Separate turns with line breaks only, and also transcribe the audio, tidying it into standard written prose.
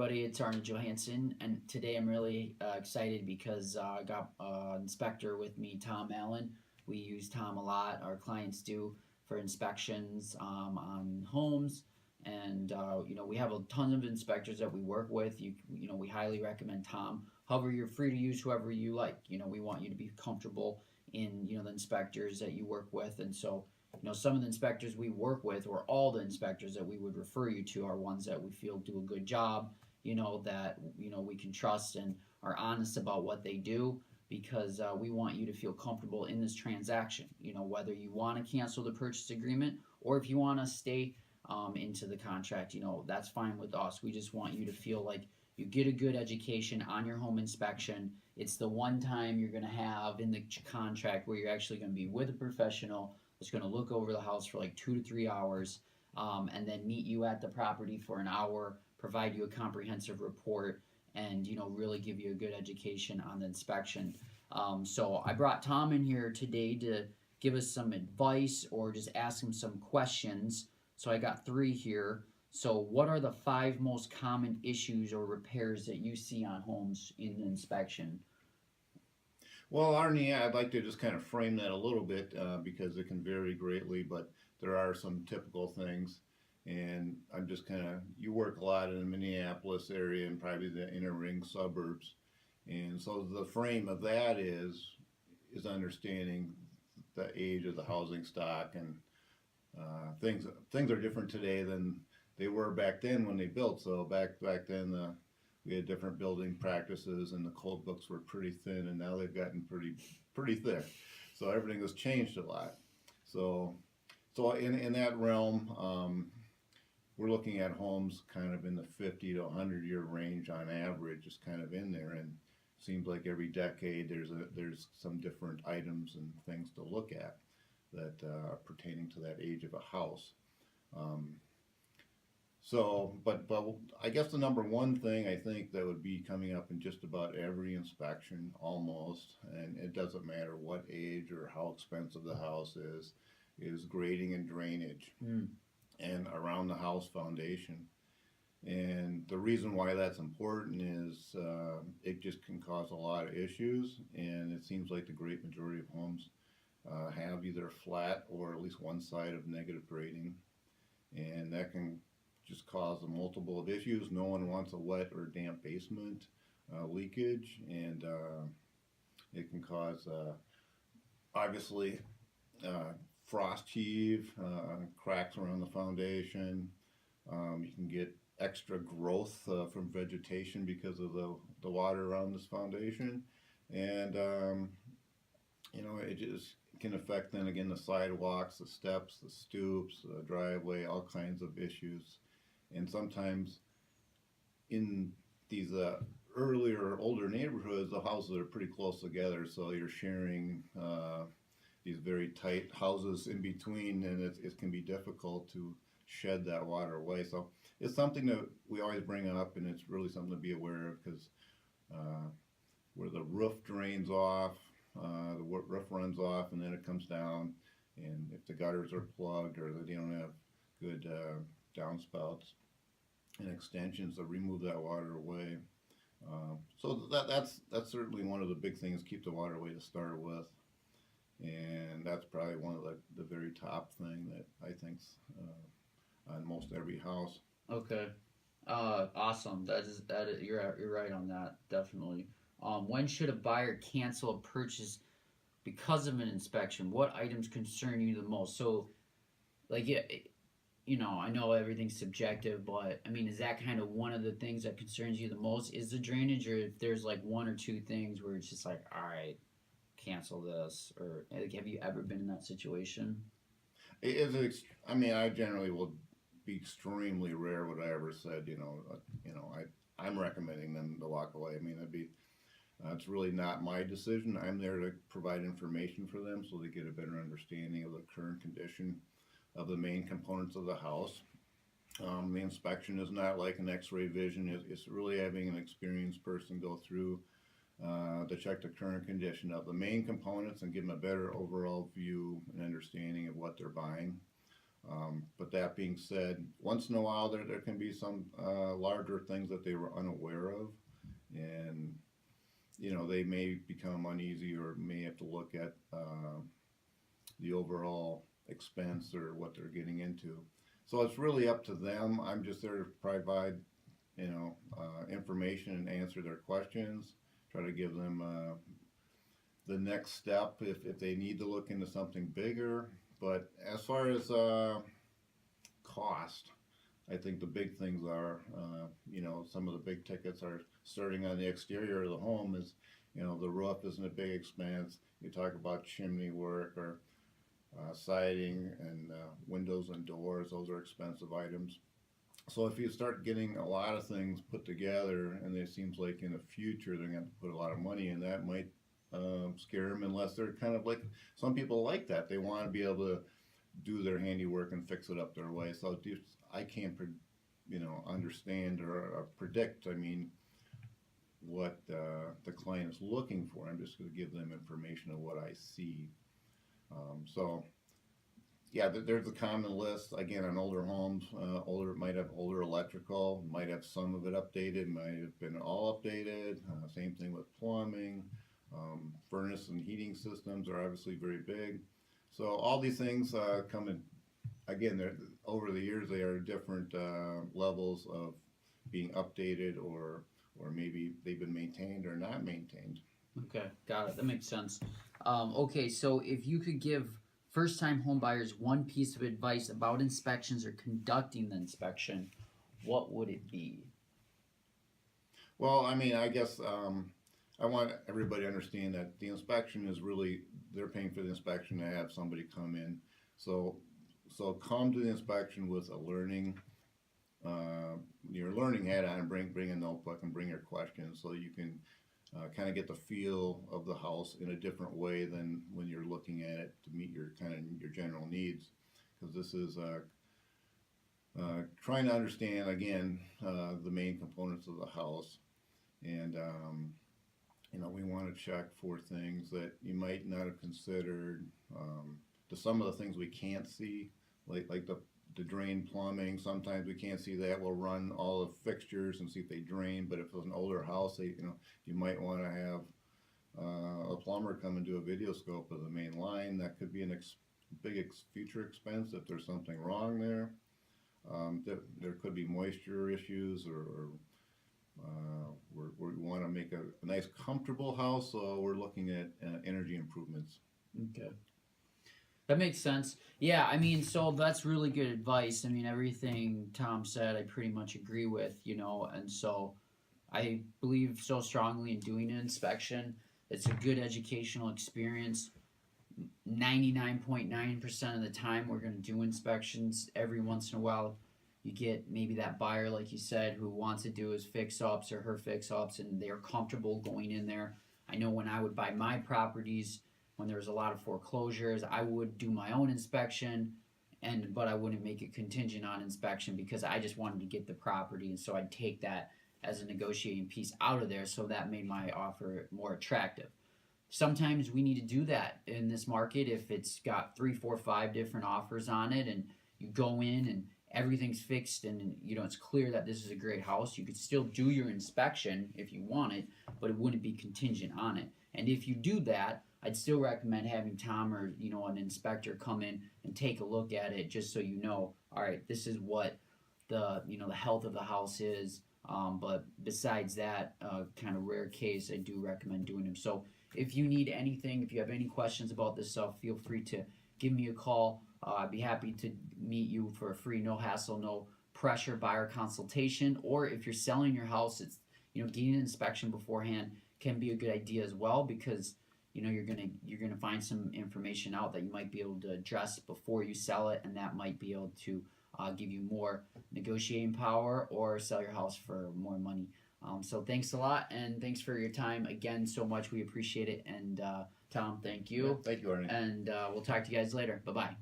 everybody, it's Arnie Johansson, and today I'm really excited because I got an inspector with me, Tom Allen. We use Tom a lot, our clients do, for inspections on homes, and we have a ton of inspectors that we work with. We highly recommend Tom. However, you're free to use whoever you like. We want you to be comfortable in the inspectors that you work with, and so some of the inspectors we work with, or all the inspectors that we would refer you to, are ones that we feel do a good job, that, we can trust and are honest about what they do because we want you to feel comfortable in this transaction, whether you want to cancel the purchase agreement or if you want to stay into the contract, that's fine with us. We just want you to feel like you get a good education on your home inspection. It's the one time you're going to have in the contract where you're actually going to be with a professional that's going to look over the house for like 2 to 3 hours, and then meet you at the property for an hour, provide you a comprehensive report, and really give you a good education on the inspection. So I brought Tom in here today to give us some advice or just ask him some questions. So I got three here. So what are the 5 most common issues or repairs that you see on homes in the inspection?
Well, Arnie, I'd like to just kind of frame that a little bit because it can vary greatly, but there are some typical things. And I'm just kind of, you work a lot in the Minneapolis area and probably the inner ring suburbs. And so the frame of that is understanding the age of the housing stock and things are different today than they were back then when they built. So back then we had different building practices and the code books were pretty thin, and now they've gotten pretty thick. So everything has changed a lot. So in that realm, we're looking at homes kind of in the 50 to 100 year range on average, just kind of in there. And seems like every decade there's some different items and things to look at that are pertaining to that age of a house. Um, but I guess the number one thing I think that would be coming up in just about every inspection, almost, and it doesn't matter what age or how expensive the house is grading and drainage,
Mm.
and around the house foundation. And the reason why that's important is it just can cause a lot of issues, and it seems like the great majority of homes have either flat or at least one side of negative grading, and that can just cause a multiple of issues. No one wants a wet or damp basement, leakage, and it can cause obviously frost heave, cracks around the foundation. You can get extra growth from vegetation because of the water around this foundation, and it just can affect then again the sidewalks, the steps, the stoops, the driveway, all kinds of issues. And sometimes in these earlier, older neighborhoods, the houses are pretty close together, so you're sharing these very tight houses in between, and it can be difficult to shed that water away. So it's something that we always bring up, and it's really something to be aware of because where the roof drains off, the roof runs off, and then it comes down, and if the gutters are plugged or they don't have good downspouts and extensions to remove that water away. So that's certainly one of the big things, keep the water away to start with. And that's probably one of the very top thing that I think's on most every house.
Okay. Awesome. You're right on that, definitely. When should a buyer cancel a purchase because of an inspection? What items concern you the most? So, like, yeah, I know everything's subjective, but I mean, is that kind of one of the things that concerns you the most? Is the drainage, or if there's like one or two things where it's just like, all right, cancel this, or like, have you ever been in that situation?
I mean, I generally will be extremely rare what I ever said. I'm recommending them to walk away. I mean, it's really not my decision. I'm there to provide information for them so they get a better understanding of the current condition of the main components of the house. The inspection is not like an x-ray vision. It's really having an experienced person go through to check the current condition of the main components and give them a better overall view and understanding of what they're buying. But that being said, once in a while there can be some larger things that they were unaware of, and they may become uneasy or may have to look at the overall expense or what they're getting into. So it's really up to them. I'm just there to provide information and answer their questions. Try to give them the next step if they need to look into something bigger. But as far as cost, I think the big things are, some of the big tickets are starting on the exterior of the home is, the roof isn't a big expense. You talk about chimney work or siding and windows and doors, those are expensive items. So if you start getting a lot of things put together, and it seems like in the future they're going to have to put a lot of money in, that might scare them, unless they're kind of like, some people like that. They want to be able to do their handiwork and fix it up their way. So I can't, understand or predict, what the client is looking for. I'm just going to give them information of what I see. So yeah, there's a common list. Again, on older homes, might have older electrical, might have some of it updated, might have been all updated. Same thing with plumbing. Furnace and heating systems are obviously very big. So all these things come in. Again, over the years they are different levels of being updated, or maybe they've been maintained or not maintained.
Okay, got it. That makes sense. Okay, so if you could give first-time home buyers one piece of advice about inspections or conducting the inspection, what would it be?
Well, I guess I want everybody to understand that the inspection is really, they're paying for the inspection to have somebody come in. So come to the inspection with your learning hat on, and bring a notebook and bring your questions, so you can kind of get the feel of the house in a different way than when you're looking at it to meet your general needs. Because this is trying to understand, again, the main components of the house, and we want to check for things that you might not have considered. To some of the things we can't see, like the drain plumbing. Sometimes we can't see that. We'll run all the fixtures and see if they drain. But if it's an older house, you might want to have a plumber come and do a video scope of the main line. That could be big future expense if there's something wrong there. There could be moisture issues, or we want to make a nice, comfortable house, so we're looking at energy improvements.
Okay. That makes sense. Yeah, so that's really good advice. Everything Tom said, I pretty much agree with, and so I believe so strongly in doing an inspection. It's a good educational experience. 99.9% of the time, we're going to do inspections. Every once in a while, you get maybe that buyer, like you said, who wants to do his fix-ups or her fix-ups, and they're comfortable going in there. I know when I would buy my properties, when there was a lot of foreclosures, I would do my own inspection, but I wouldn't make it contingent on inspection, because I just wanted to get the property, and so I'd take that as a negotiating piece out of there, so that made my offer more attractive. Sometimes we need to do that in this market if it's got 3, 4, 5 different offers on it, and you go in and everything's fixed, and it's clear that this is a great house. You could still do your inspection if you want it, but it wouldn't be contingent on it. And if you do that, I'd still recommend having Tom or an inspector come in and take a look at it, just so all right, this is what the the health of the house is. But besides that, kind of rare case, I do recommend doing them. So if you need anything, if you have any questions about this stuff, feel free to give me a call. I'd be happy to meet you for a free, no hassle, no pressure buyer consultation. Or if you're selling your house, it's getting an inspection beforehand can be a good idea as well, because you're gonna find some information out that you might be able to address before you sell it, and that might be able to give you more negotiating power or sell your house for more money. So thanks a lot, and thanks for your time again so much. We appreciate it. And Tom, thank you.
Yeah, thank you, Arnie.
And we'll talk to you guys later. Bye-bye.